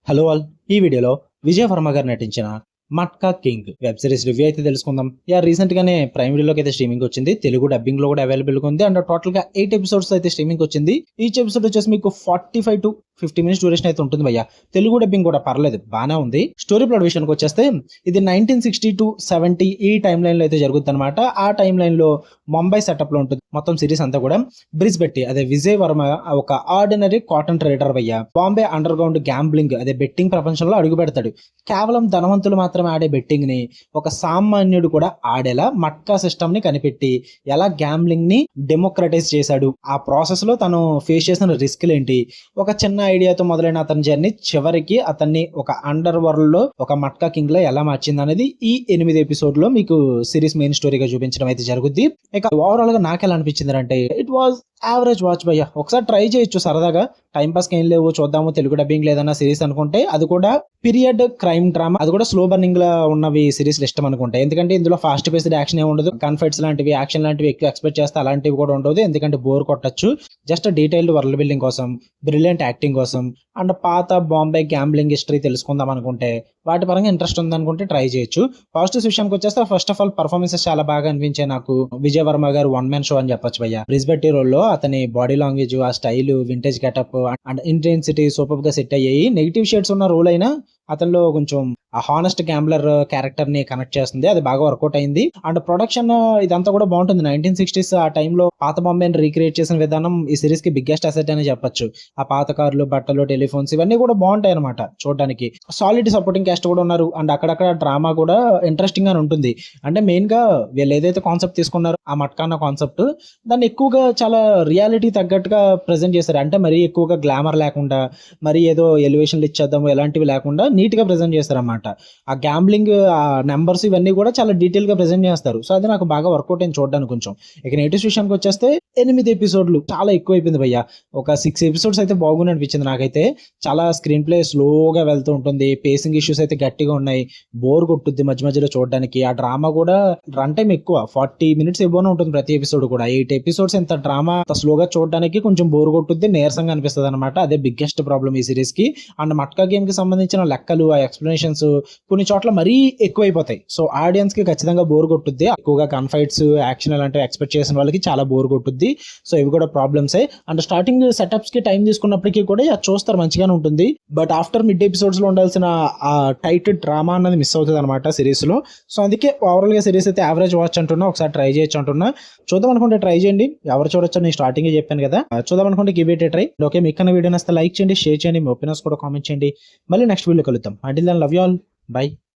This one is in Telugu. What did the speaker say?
హలో ఆల్, ఈ వీడియోలో విజయ్ వర్మ గారు నటించిన matka king web series review అయితే తెలుసుకుందాం. రీసెంట్ గానే ప్రైమ్ వీడియోలోకి అయితే స్ట్రీమింగ్ వచ్చింది. తెలుగు డబ్బింగ్ లో కూడా అవైలబుల్ గా ఉంది. అండ్ టోటల్ గా 8 ఎపిసోడ్స్ అయితే స్ట్రీమింగ్ వచ్చింది. ఈచ్ ఎపిసోడ్ వచ్చేసి మీకు 45 to 50 మినిట్స్ డ్యూరేషన్ అయితే ఉంటుంది భయ్య. తెలుగు డబ్బింగ్ కూడా పర్లేదు, బానే ఉంది. స్టోరీ ప్లాట్ విషయానికి వచ్చేస్తే ఇది 1960 to 70 ఈ టైం లైన్ లో అయితే జరుగుతుంది అనమాట. ఆ టైం లైన్ లో ముంబై సెటప్ లో ఉంటుంది మొత్తం సిరీస్ అంతా కూడా. బ్రిజ్ బెట్టి అదే విజయ్ వర్మ ఒక ఆర్డినరీ కాటన్ ట్రేడర్ భయ్య. బాంబే అండర్ గ్రౌండ్ గ్యాంబ్లింగ్ అదే బెట్టింగ్ ప్రపంచంలో అడుగు పెడతాడు. కేవలం ధనవంతులు మాత్రమే ఆడే బెట్టింగ్ ని ఒక సామాన్యుడు కూడా ఆడేలా మట్కా సిస్టమ్ ని కనిపెట్టి ఎలా గ్యాంబ్లింగ్ ని డెమోక్రటైజ్ చేశాడు, ఆ ప్రాసెస్ లో తను ఫేస్ చేసిన రిస్క్లు ఏంటి, ఒక చిన్న ఐడియాతో మొదలైన అతని జర్నీ చివరికి అతన్ని ఒక అండర్ వరల్డ్ లో ఒక మట్కా కింగ్ లో ఎలా మార్చింది అనేది ఈ 8 ఎపిసోడ్ లో మీకు సిరీస్ మెయిన్ స్టోరీగా చూపించడం అయితే జరుగుద్ది. ఇక ఓవరాల్ గా నాకు ఎలా అనిపించింది అంటే ఇట్ వాజ్ యావరేజ్ వాచ్ భయ్య. ఒకసారి ట్రై చేయొచ్చు సరదాగా, టైం పాస్ ఏం లేవు చూద్దాము తెలుగు డబ్బింగ్ లేదన్నా సిరీస్ అనుకుంటే, అది కూడా పీరియడ్ క్రైమ్ డ్రామా, అది కూడా స్లో బర్నింగ్ లా ఉన్నవి సిరీస్ ఇష్టం అనుకుంటే. ఎందుకంటే ఇందులో ఫాస్ట్ పేస్డ్ యాక్షన్ ఏమి ఉండదు, గన్ ఫైట్స్ లాంటివి యాక్షన్ లాంటివి ఎక్కువ ఎక్స్పెక్ట్ చేస్తే అలాంటివి కూడా ఉండదు, ఎందుకంటే బోర్ కొట్టచ్చు. జస్ట్ డీటెయిల్డ్ వరల్డ్ బిల్డింగ్ కోసం, బ్రిలియంట్ యాక్టింగ్ కోసం అండ్ పాత బాంబే గ్యాంబ్లింగ్ హిస్టరీ తెలుసుకుందాం అనుకుంటే, వాటి పరంగా ఇంట్రెస్ట్ ఉందనుకుంటే ట్రై చేయొచ్చు. పాజిటివ్స్ విషయానికి వచ్చేస్తే ఫస్ట్ ఆఫ్ ఆల్ పర్ఫార్మెన్సెస్ చాలా బాగా అనిపించాయి నాకు. విజయ్ వర్మ గారు 1 man షో అని చెప్పొచ్చు భయ్య. బ్రిజ్బెట్టి రోల్ లో అతని బాడీ లాంగ్వేజ్, ఆ style, vintage getup and intensity super గా సెట్ అయ్యాయి. నెగిటివ్ షేడ్స్ ఉన్న రోల్ అయినా అతనిలో కొంచెం ఆ హానెస్ట్ గ్యాంబ్లర్ క్యారెక్టర్ ని కనెక్ట్ చేస్తుంది, అది బాగా వర్కౌట్ అయింది. అండ్ ప్రొడక్షన్ ఇదంతా కూడా బాగుంటుంది. 1960s ఆ టైంలో పాత బాంబేని రీక్రియేట్ చేసిన విధానం ఈ సిరీస్ కి బిగ్గెస్ట్ అసెట్ అని చెప్పొచ్చు. ఆ పాత కార్లు, బట్టలు, టెలిఫోన్స్ ఇవన్నీ కూడా బాగుంటాయి అనమాట చూడడానికి. సాలిడ్ సపోర్టింగ్ క్యాస్ట్ కూడా ఉన్నారు. అండ్ అక్కడక్కడ డ్రామా కూడా ఇంట్రెస్టింగ్ గా ఉంటుంది. అంటే మెయిన్ గా వీళ్ళు ఏదైతే కాన్సెప్ట్ తీసుకున్నారో ఆ మట్కాన్న కాన్సెప్ట్, దాన్ని ఎక్కువగా చాలా రియాలిటీ తగ్గట్టుగా ప్రెజెంట్ చేశారు. అంటే మరీ ఎక్కువగా గ్లామర్ లేకుండా, మరీ ఏదో ఎలివేషన్లు ఇచ్చేద్దాము ఎలాంటివి లేకుండా నీట్ గా ప్రెజెంట్ చేస్తారు అన్నమాట. ఆ గ్యాంబ్లింగ్, ఆ నెంబర్స్ ఇవన్నీ కూడా చాలా డీటెయిల్ గా ప్రెజెంట్ చేస్తారు. సో అది నాకు బాగా వర్కౌట్ అయింది చూడడానికి కొంచెం. ఇక నెగిటివ్ విషయానికి వచ్చేస్తే 8 ఎపిసోడ్లు చాలా ఎక్కువ అయిపోయింది భయ్య. ఒక 6 ఎపిసోడ్స్ అయితే బాగుంది అనిపించింది నాకైతే. చాలా స్క్రీన్ ప్లే స్లోగా వెళ్తూ ఉంటుంది, పేసింగ్ ఇష్యూస్ అయితే గట్టిగా ఉన్నాయి, బోర్ కొట్టుద్ది మధ్య మధ్యలో చూడడానికి. ఆ డ్రామా కూడా రన్ టైం ఎక్కువ, 40 minutes ఇవ్వనే ఉంటుంది ప్రతి ఎపిసోడ్ కూడా. 8 episodes ఇంత డ్రామా స్లోగా చూడడానికి కొంచెం బోర్ కొట్టుద్ది, నీరసంగా అనిపిస్తుంది అనమాట. అదే బిగ్గెస్ట్ ప్రాబ్లం ఈ సిరీస్ కి. అండ్ మట్కా గేమ్ కి సంబంధించిన లెక్కలు, ఆ ఎక్స్ప్లెనేషన్స్ కొన్ని చోట్ల మరీ ఎక్కువైపోతాయి. సో ఆడియన్స్ కి ఖచ్చితంగా బోర్ కొట్టుద్ది. ఎక్కువగా గన్ ఫైట్స్, యాక్షన్ అలాంటివి ఎక్స్పెక్ట్ చేసిన వాళ్ళకి చాలా బోర్ కొట్టుద్ది. సో ఇవి కూడా ప్రాబ్లమ్సే. అండ్ స్టార్టింగ్ సెటప్స్ కి టైం తీసుకున్నప్పటికీ కూడా అది చూస్తారు మంచిగానే ఉంటుంది. బట్ ఆఫ్టర్ మిడ్ ఎపిసోడ్స్ లో ఉండాల్సిన ఆ టైట్ డ్రామా అన్నది మిస్ అవుతుంది అనమాట సిరీస్ లో. సో అందుకే ఓవరాల్ గా సిరీస్ అయితే యావరేజ్ వాచ్ అంటున్నా, ఒకసారి ట్రై చేయొచ్చు అంటున్నా. చూద్దాం అనుకుంటే ట్రై చేయండి, ఎవరు చూడొచ్చు నేను స్టార్టింగ్ చెప్పాను కదా. చూద్దాం అనుకుంటే give it a try. Okay, మీకు వీడియో నచ్చితే లైక్ చేయండి, షేర్ చేయండి, మీ ఒపీనియన్స్ కూడా కామెంట్ చేయండి. మళ్ళీ నెక్స్ట్ వీడియో కలుద్దాం. Until then love you all, by.